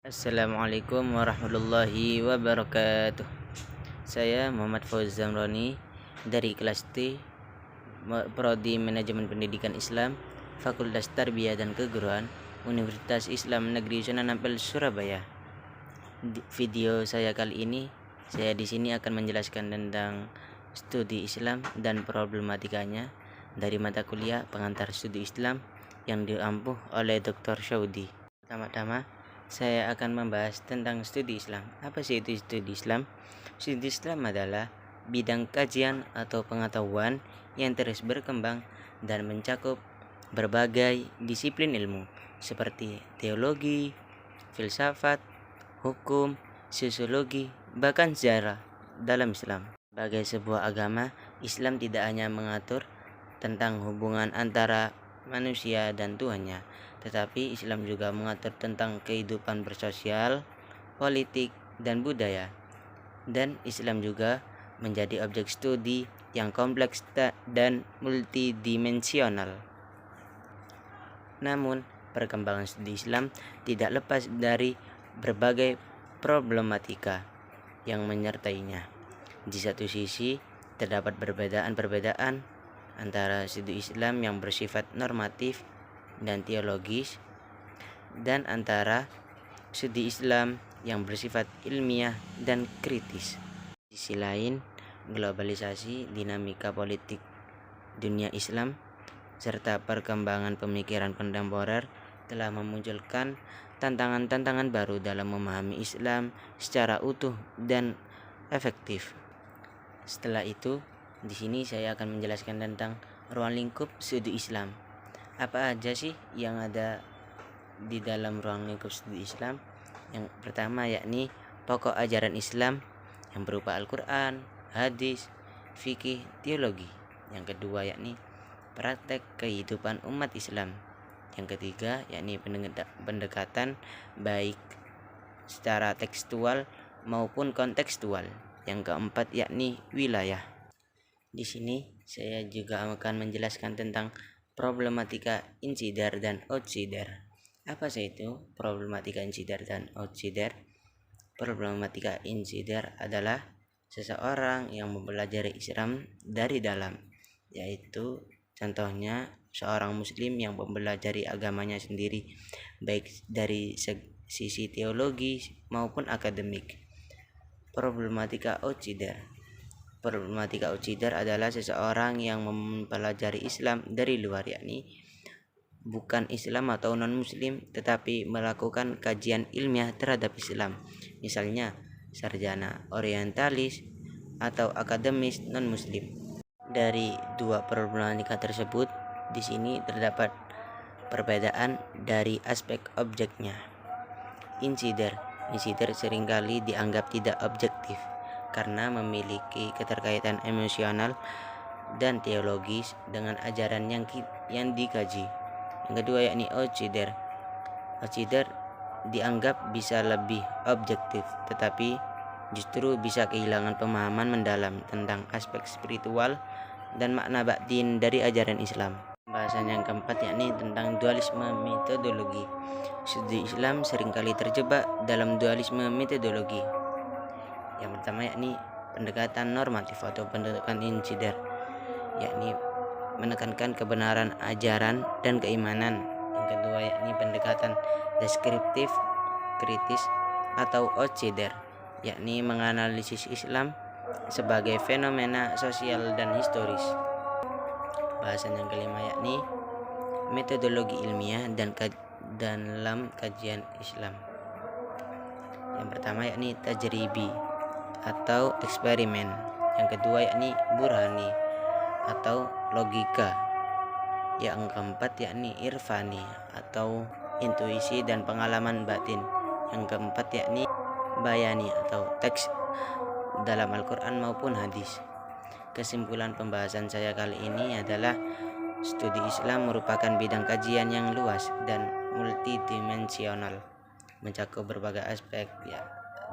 Assalamualaikum warahmatullahi wabarakatuh. Saya Muhammad Fauzan Roni dari kelas T, Prodi Manajemen Pendidikan Islam, Fakultas Tarbiyah dan Keguruan, Universitas Islam Negeri Sunan Ampel, Surabaya. Di video saya kali ini, saya di sini akan menjelaskan tentang studi Islam dan problematikanya dari mata kuliah pengantar studi Islam yang diampuh oleh Dr. Syaudi. Pertama-tama, saya akan membahas tentang studi Islam. Apa sih itu studi Islam? Studi Islam adalah bidang kajian atau pengetahuan yang terus berkembang dan mencakup berbagai disiplin ilmu seperti teologi, filsafat, hukum, sosiologi, bahkan sejarah dalam Islam. Sebagai sebuah agama, Islam tidak hanya mengatur tentang hubungan antara manusia dan Tuhannya, tetapi Islam juga mengatur tentang kehidupan bersosial, politik, dan budaya. Dan Islam juga menjadi objek studi yang kompleks dan multidimensional. Namun, perkembangan studi Islam tidak lepas dari berbagai problematika yang menyertainya. Di satu sisi, terdapat perbedaan-perbedaan antara studi Islam yang bersifat normatif dan teologis dan antara studi Islam yang bersifat ilmiah dan kritis. Di sisi lain, globalisasi, dinamika politik dunia Islam, serta perkembangan pemikiran kontemporer telah memunculkan tantangan-tantangan baru dalam memahami Islam secara utuh dan efektif. Setelah itu, di sini saya akan menjelaskan tentang ruang lingkup studi Islam. Apa aja sih yang ada di dalam ruang lingkup studi Islam? Yang pertama yakni pokok ajaran Islam yang berupa Al-Quran, hadis, fikih, teologi. Yang kedua yakni praktek kehidupan umat Islam. Yang ketiga yakni pendekatan baik secara tekstual maupun kontekstual. Yang keempat yakni wilayah. Di sini saya juga akan menjelaskan tentang problematika insider dan outsider. Apa sih itu problematika insider dan outsider? Problematika insider adalah seseorang yang mempelajari Islam dari dalam, yaitu contohnya seorang muslim yang mempelajari agamanya sendiri, baik dari sisi teologi maupun akademik. Problematika outsider adalah seseorang yang mempelajari Islam dari luar, yakni bukan Islam atau non-muslim, tetapi melakukan kajian ilmiah terhadap Islam, misalnya sarjana orientalis atau akademis non-muslim. Dari dua problematika tersebut, di sini terdapat perbedaan dari aspek objeknya. Insider seringkali dianggap tidak objektif karena memiliki keterkaitan emosional dan teologis dengan ajaran yang dikaji. Yang kedua yakni outsider. Outsider dianggap bisa lebih objektif, tetapi justru bisa kehilangan pemahaman mendalam tentang aspek spiritual dan makna batin dari ajaran Islam. Pembahasan yang keempat yakni tentang dualisme metodologi. Studi Islam seringkali terjebak dalam dualisme metodologi. Yang pertama yakni pendekatan normatif atau pendekatan insider, yakni menekankan kebenaran ajaran dan keimanan. Yang kedua yakni pendekatan deskriptif kritis atau outsider, yakni menganalisis Islam sebagai fenomena sosial dan historis. Bahasan yang kelima yakni metodologi ilmiah dan dalam kajian Islam. Yang pertama yakni tajribi atau eksperimen. Yang kedua yakni burhani atau logika. Yang keempat yakni irfani atau intuisi dan pengalaman batin. Yang keempat yakni bayani atau teks dalam Al-Quran maupun hadis. Kesimpulan pembahasan saya kali ini adalah studi Islam merupakan bidang kajian yang luas dan multidimensional, mencakup berbagai aspek,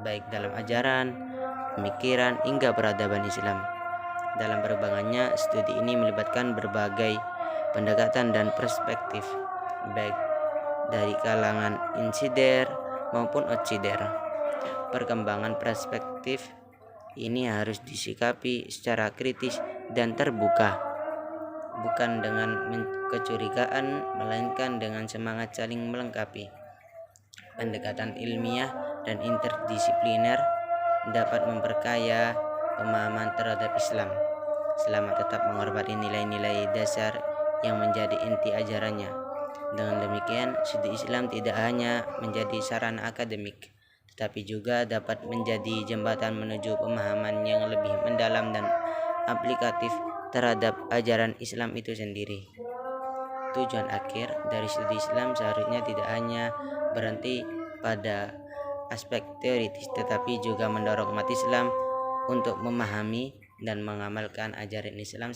baik dalam ajaran, pemikiran, hingga peradaban Islam. Dalam perkembangannya, studi ini melibatkan berbagai pendekatan dan perspektif, baik dari kalangan insider, maupun outsider. Perkembangan perspektif ini harus disikapi secara kritis dan terbuka, bukan dengan kecurigaan, melainkan dengan semangat saling melengkapi. Pendekatan ilmiah dan interdisipliner dapat memperkaya pemahaman terhadap Islam selama tetap menghormati nilai-nilai dasar yang menjadi inti ajarannya. Dengan demikian, studi Islam tidak hanya menjadi sarana akademik, tetapi juga dapat menjadi jembatan menuju pemahaman yang lebih mendalam dan aplikatif terhadap ajaran Islam itu sendiri. Tujuan akhir dari studi Islam seharusnya tidak hanya berhenti pada aspek teoritis, tetapi juga mendorong umat Islam untuk memahami dan mengamalkan ajaran Islam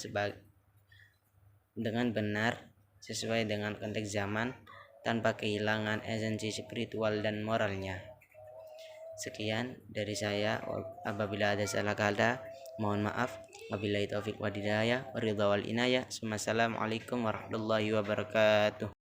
dengan benar sesuai dengan konteks zaman tanpa kehilangan esensi spiritual dan moralnya. Sekian dari saya, apabila ada salah kata mohon maaf. Wabillahi taufiq wal hidayah, waridha wal inayah. Assalamualaikum warahmatullahi wabarakatuh.